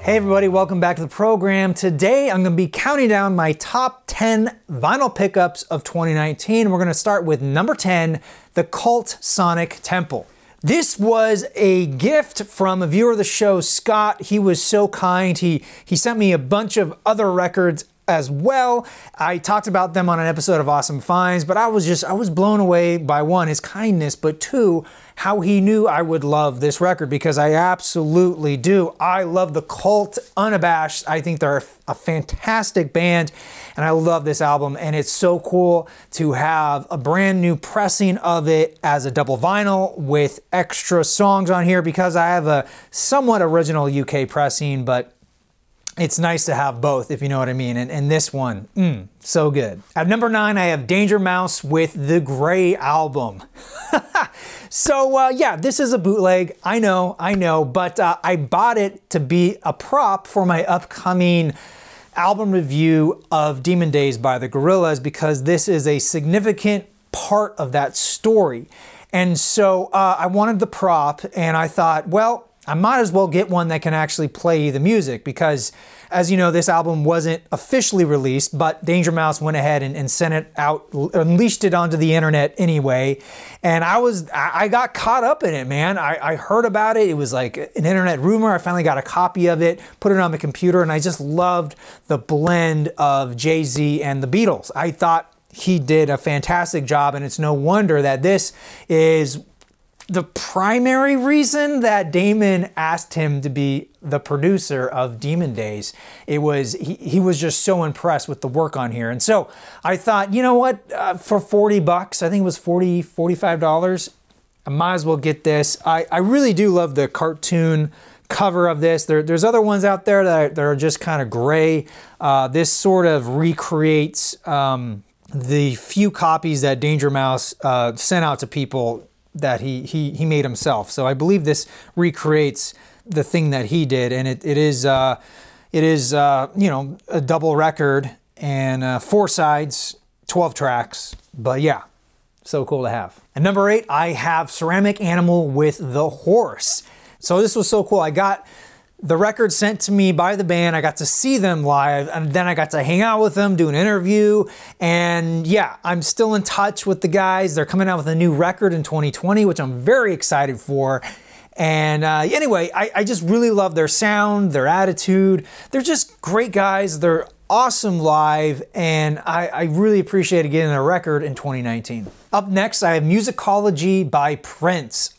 Hey everybody, welcome back to the program. Today I'm going to be counting down my top 10 vinyl pickups of 2019. We're going to start with number 10, the Cult Sonic Temple. This was a gift from a viewer of the show, Scott. He was so kind. He sent me a bunch of other records as well. I talked about them on an episode of Awesome Finds, but I was blown away by one, his kindness, but two, how he knew I would love this record, because I absolutely do. I love the Cult, unabashed. I think they're a fantastic band, and I love this album, and it's so cool to have a brand new pressing of it as a double vinyl with extra songs on here, because I have a somewhat original UK pressing, but it's nice to have both, if you know what I mean. And this one, so good. At number 9, I have Danger Mouse with the Grey Album. So yeah, this is a bootleg, I know, but I bought it to be a prop for my upcoming album review of Demon Days by the Gorillaz, because this is a significant part of that story. And so I wanted the prop, and I thought, well, I might as well get one that can actually play the music, because, as you know, this album wasn't officially released, but Danger Mouse went ahead and sent it out, unleashed it onto the internet anyway. And I got caught up in it, man. I heard about it. It was like an internet rumor. I finally got a copy of it, put it on the computer, and I just loved the blend of Jay-Z and the Beatles. I thought he did a fantastic job, and it's no wonder that this is the primary reason that Damon asked him to be the producer of Demon Days. It was, he was just so impressed with the work on here. And so I thought, you know what, for 40 bucks, I think it was $45, I might as well get this. I really do love the cartoon cover of this. There's other ones out there that are just kind of gray. This sort of recreates the few copies that Danger Mouse sent out to people that he made himself. So I believe this recreates the thing that he did, and it is you know, a double record, and 4 sides, 12 tracks. But yeah, so cool to have. At number 8, I have Ceramic Animal with the Horse. So this was so cool. I got the record sent to me by the band. I got to see them live, and then I got to hang out with them, do an interview, and yeah, I'm still in touch with the guys. They're coming out with a new record in 2020, which I'm very excited for. And anyway, I just really love their sound, their attitude. They're just great guys. They're awesome live, and I really appreciated getting a record in 2019. Up next, I have Musicology by Prince.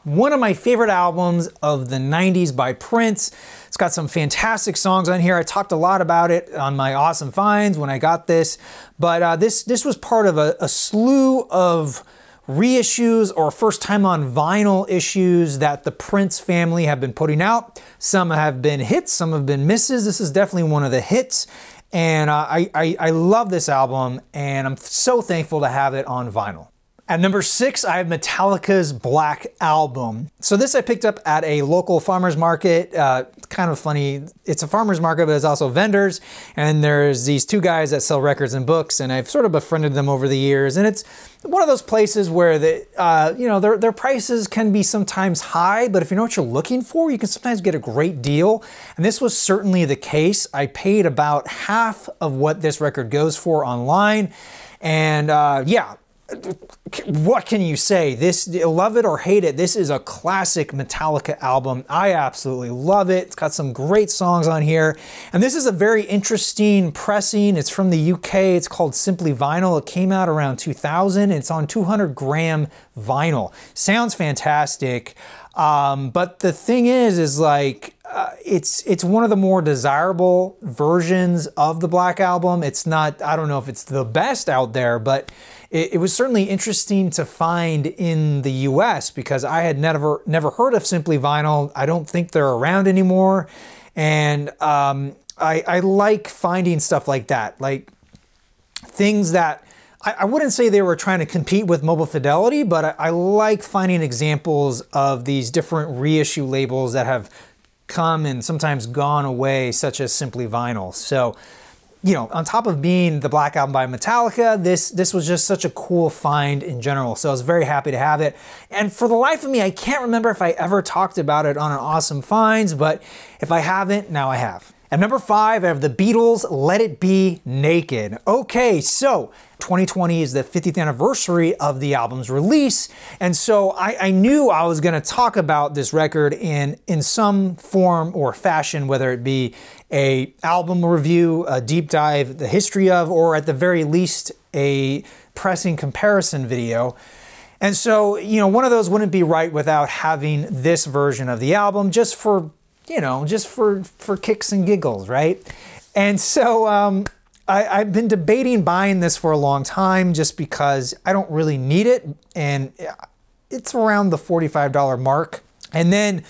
One of my favorite albums of the 90s by Prince. It's got some fantastic songs on here. I talked a lot about it on my Awesome Finds when I got this, but this was part of a slew of reissues or first time on vinyl issues that the Prince family have been putting out. Some have been hits, some have been misses. This is definitely one of the hits. And I love this album, and I'm so thankful to have it on vinyl. At number 6, I have Metallica's Black Album. So this I picked up at a local farmer's market. It's kind of funny. It's a farmer's market, but it's also vendors. And there's these 2 guys that sell records and books, and I've sort of befriended them over the years. And it's one of those places where you know, their prices can be sometimes high, but if you know what you're looking for, you can sometimes get a great deal. And this was certainly the case. I paid about half of what this record goes for online. And yeah, what can you say? This, love it or hate it, this is a classic Metallica album. I absolutely love it. It's got some great songs on here. And this is a very interesting pressing. It's from the UK. It's called Simply Vinyl. It came out around 2000. It's on 200-gram vinyl. Sounds fantastic. But the thing is like, it's one of the more desirable versions of the Black Album. It's not, I don't know if it's the best out there, but it was certainly interesting to find in the US, because I had never heard of Simply Vinyl. I don't think they're around anymore. And I like finding stuff like that, like things that I wouldn't say they were trying to compete with Mobile Fidelity, but I like finding examples of these different reissue labels that have come and sometimes gone away, such as Simply Vinyl. So you know, on top of being the Black Album by Metallica, this was just such a cool find in general. So I was very happy to have it. And for the life of me, I can't remember if I ever talked about it on an Awesome Finds, but if I haven't, now I have. At number 5, I have the Beatles' Let It Be Naked. Okay, so 2020 is the 50th anniversary of the album's release, and so I knew I was gonna talk about this record in some form or fashion, whether it be a album review, a deep dive, the history of, or at the very least, a pressing comparison video. And so, you know, one of those wouldn't be right without having this version of the album, just for, you know, just for kicks and giggles, right? And so I've been debating buying this for a long time just because I don't really need it, and it's around the $45 mark. And then,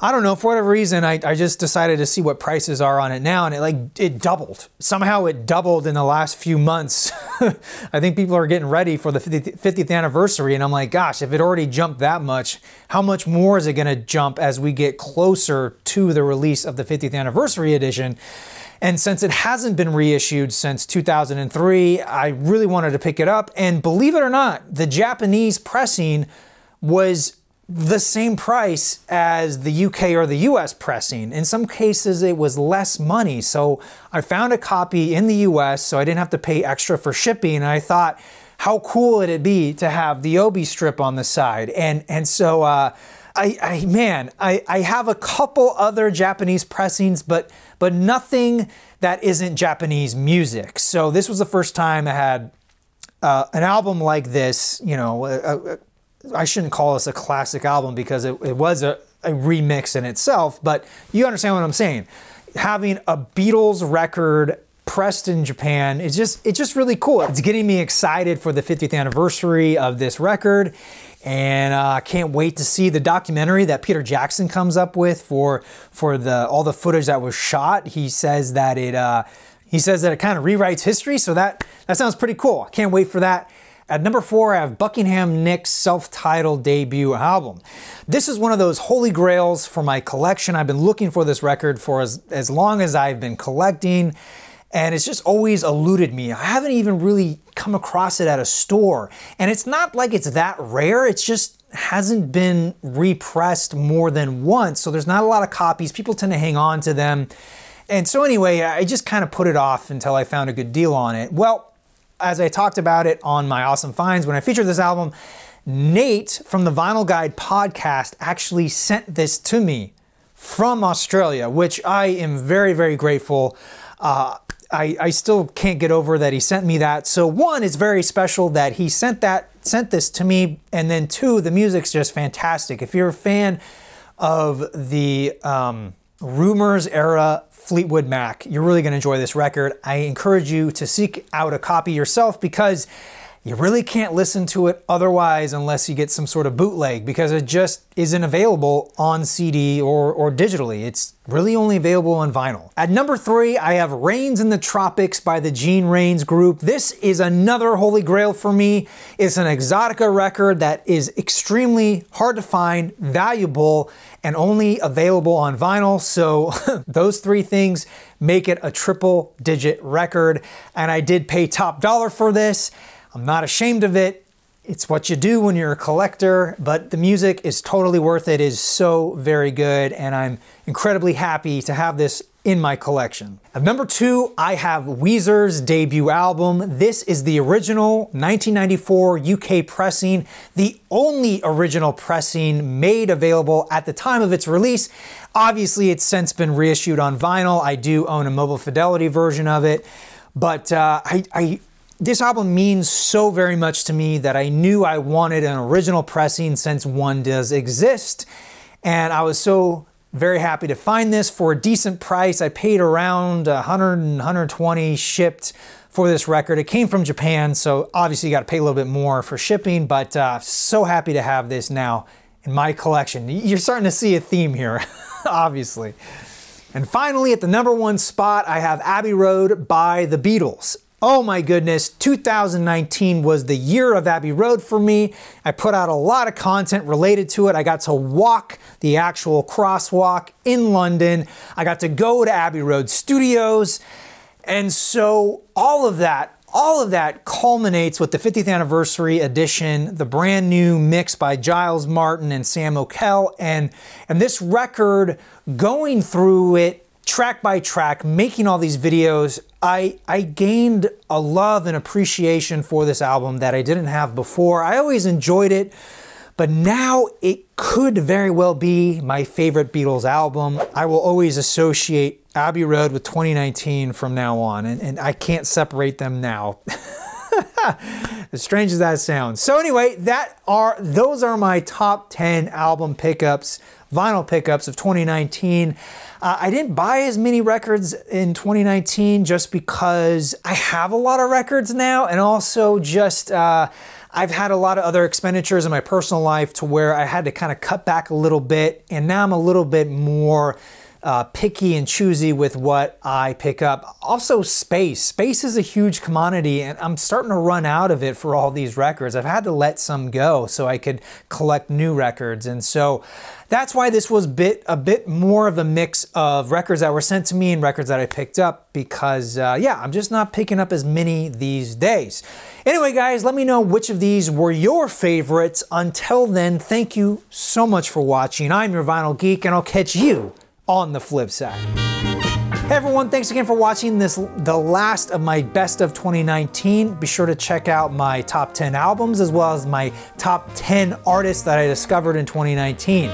I don't know, for whatever reason, I just decided to see what prices are on it now, and it doubled. Somehow it doubled in the last few months. I think people are getting ready for the 50th anniversary, and I'm like, gosh, if it already jumped that much, how much more is it gonna jump as we get closer to the release of the 50th anniversary edition? And since it hasn't been reissued since 2003, I really wanted to pick it up, and believe it or not, the Japanese pressing was the same price as the UK or the US pressing. In some cases, it was less money. So I found a copy in the US, so I didn't have to pay extra for shipping. And I thought, how cool would it be to have the Obi strip on the side? And so I have a couple other Japanese pressings, but nothing that isn't Japanese music. So this was the first time I had an album like this, you know, I shouldn't call this a classic album because it was a remix in itself, but you understand what I'm saying. Having a Beatles record pressed in Japan, it's just really cool. It's getting me excited for the 50th anniversary of this record, and I can't wait to see the documentary that Peter Jackson comes up with for all the footage that was shot. He says that it kind of rewrites history, so that sounds pretty cool. I can't wait for that. At number 4, I have Buckingham Nicks' self-titled debut album. This is one of those holy grails for my collection. I've been looking for this record for as long as I've been collecting, and it's just always eluded me. I haven't even really come across it at a store. And it's not like it's that rare, it's just hasn't been repressed more than once, so there's not a lot of copies. People tend to hang on to them. And so anyway, I just kind of put it off until I found a good deal on it. Well, as I talked about it on my Awesome Finds when I featured this album, Nate from the Vinyl Guide podcast actually sent this to me from Australia, which I am very, very grateful. I still can't get over that he sent me that. So one, it's very special that he sent this to me, and then two, the music's just fantastic. If you're a fan of the Rumors era Fleetwood Mac, you're really going to enjoy this record. I encourage you to seek out a copy yourself because you really can't listen to it otherwise unless you get some sort of bootleg, because it just isn't available on CD or digitally. It's really only available on vinyl. At number 3, I have Rains in the Tropics by the Gene Rains Group. This is another holy grail for me. It's an Exotica record that is extremely hard to find, valuable, and only available on vinyl. So those 3 things make it a triple-digit record, and I did pay top dollar for this. I'm not ashamed of it. It's what you do when you're a collector, but the music is totally worth it. It is so very good, and I'm incredibly happy to have this in my collection. At number 2, I have Weezer's debut album. This is the original 1994 UK pressing, the only original pressing made available at the time of its release. Obviously, it's since been reissued on vinyl. I do own a Mobile Fidelity version of it, but this album means so very much to me that I knew I wanted an original pressing since one does exist. And I was so very happy to find this for a decent price. I paid around $100, $120 shipped for this record. It came from Japan, so obviously you got to pay a little bit more for shipping, but so happy to have this now in my collection. You're starting to see a theme here, obviously. And finally, at the number 1 spot, I have Abbey Road by the Beatles. Oh my goodness, 2019 was the year of Abbey Road for me. I put out a lot of content related to it. I got to walk the actual crosswalk in London. I got to go to Abbey Road Studios. And so all of that culminates with the 50th anniversary edition, the brand new mix by Giles Martin and Sam Okell, and this record, going through it track by track, making all these videos, I gained a love and appreciation for this album that I didn't have before. I always enjoyed it, but now it could very well be my favorite Beatles album. I will always associate Abbey Road with 2019 from now on, and I can't separate them now. As strange as that sounds. So anyway, those are my top 10 album pickups, vinyl pickups of 2019. I didn't buy as many records in 2019 just because I have a lot of records now, and also just I've had a lot of other expenditures in my personal life to where I had to kind of cut back a little bit, and now I'm a little bit more picky and choosy with what I pick up. Also space. Space is a huge commodity, and I'm starting to run out of it for all these records. I've had to let some go so I could collect new records, and so that's why this was a bit more of a mix of records that were sent to me and records that I picked up, because yeah, I'm just not picking up as many these days. Anyway guys, let me know which of these were your favorites. Until then, thank you so much for watching. I'm your Vinyl Geek, and I'll catch you on the flip side. Hey everyone, thanks again for watching the last of my best of 2019. Be sure to check out my top 10 albums as well as my top 10 artists that I discovered in 2019.